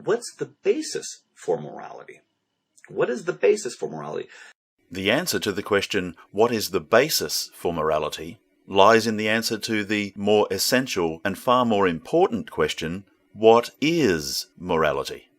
what's the basis for morality? What is the basis for morality? The answer to the question, what is the basis for morality, lies in the answer to the more essential and far more important question, what is morality?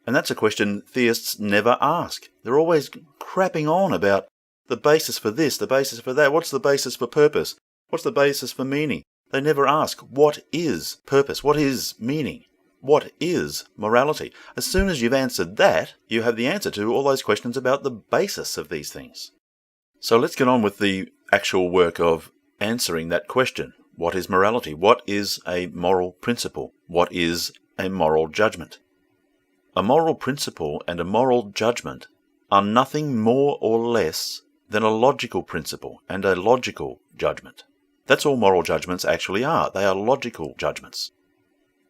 And that's a question theists never ask. They're always crapping on about the basis for this, the basis for that. What's the basis for purpose? What's the basis for meaning? They never ask, what is purpose? What is meaning? What is morality? As soon as you've answered that, you have the answer to all those questions about the basis of these things. So let's get on with the actual work of answering that question. What is morality? What is a moral principle? What is a moral judgment? A moral principle and a moral judgment are nothing more or less than a logical principle and a logical judgment. That's all moral judgments actually are. They are logical judgments.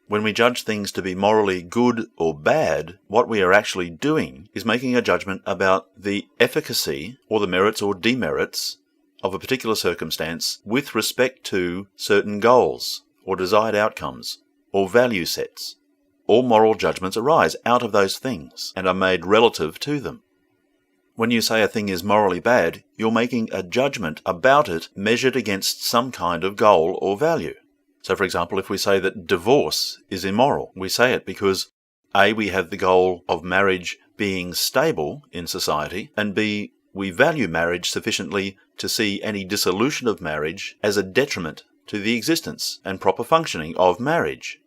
When we judge things to be morally good or bad, what we are actually doing is making a judgment about the efficacy or the merits or demerits of a particular circumstance with respect to certain goals or desired outcomes or value sets. All moral judgments arise out of those things and are made relative to them. When you say a thing is morally bad, you're making a judgment about it measured against some kind of goal or value. So, for example, if we say that divorce is immoral, we say it because A, we have the goal of marriage being stable in society, and B, we value marriage sufficiently to see any dissolution of marriage as a detriment to the existence and proper functioning of marriage.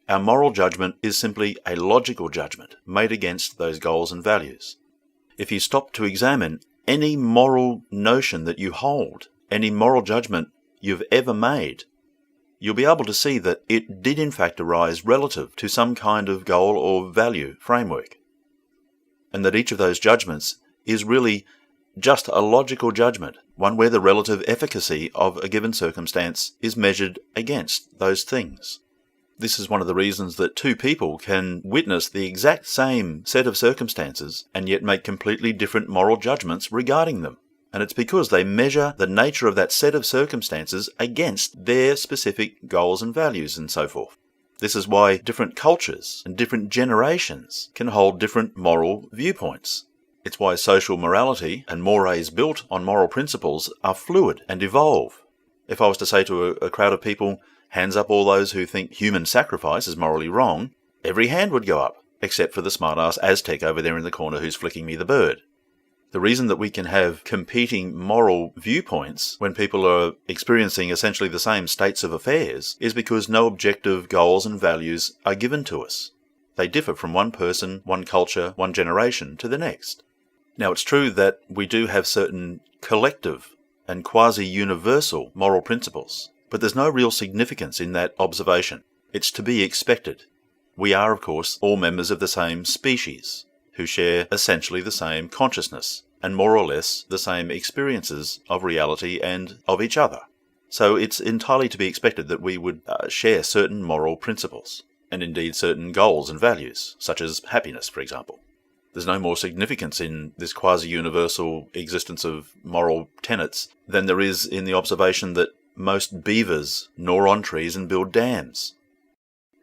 Our moral judgment is simply a logical judgment made against those goals and values. If you stop to examine any moral notion that you hold, any moral judgment you've ever made, you'll be able to see that it did in fact arise relative to some kind of goal or value framework, and that each of those judgments is really just a logical judgment, one where the relative efficacy of a given circumstance is measured against those things. This is one of the reasons that two people can witness the exact same set of circumstances and yet make completely different moral judgments regarding them. And it's because they measure the nature of that set of circumstances against their specific goals and values and so forth. This is why different cultures and different generations can hold different moral viewpoints. It's why social morality and mores built on moral principles are fluid and evolve. If I was to say to a crowd of people, hands up all those who think human sacrifice is morally wrong, every hand would go up, except for the smart-ass Aztec over there in the corner who's flicking me the bird. The reason that we can have competing moral viewpoints when people are experiencing essentially the same states of affairs is because no objective goals and values are given to us. They differ from one person, one culture, one generation to the next. Now, it's true that we do have certain collective and quasi-universal moral principles, but there's no real significance in that observation. It's to be expected. We are, of course, all members of the same species, who share essentially the same consciousness, and more or less the same experiences of reality and of each other. So it's entirely to be expected that we would share certain moral principles, and indeed certain goals and values, such as happiness, for example. There's no more significance in this quasi-universal existence of moral tenets than there is in the observation that most beavers gnaw on trees and build dams.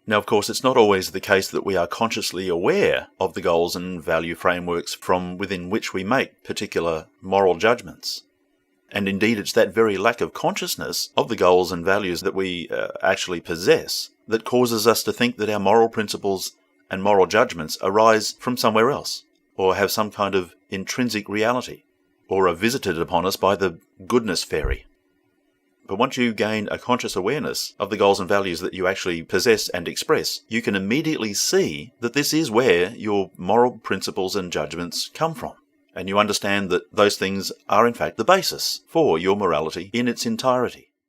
Now, of course, it's not always the case that we are consciously aware of the goals and value frameworks from within which we make particular moral judgments. And indeed, it's that very lack of consciousness of the goals and values that we actually possess that causes us to think that our moral principles and moral judgments arise from somewhere else, or have some kind of intrinsic reality, or are visited upon us by the goodness fairy. But once you gain a conscious awareness of the goals and values that you actually possess and express, you can immediately see that this is where your moral principles and judgments come from. And you understand that those things are in fact the basis for your morality in its entirety.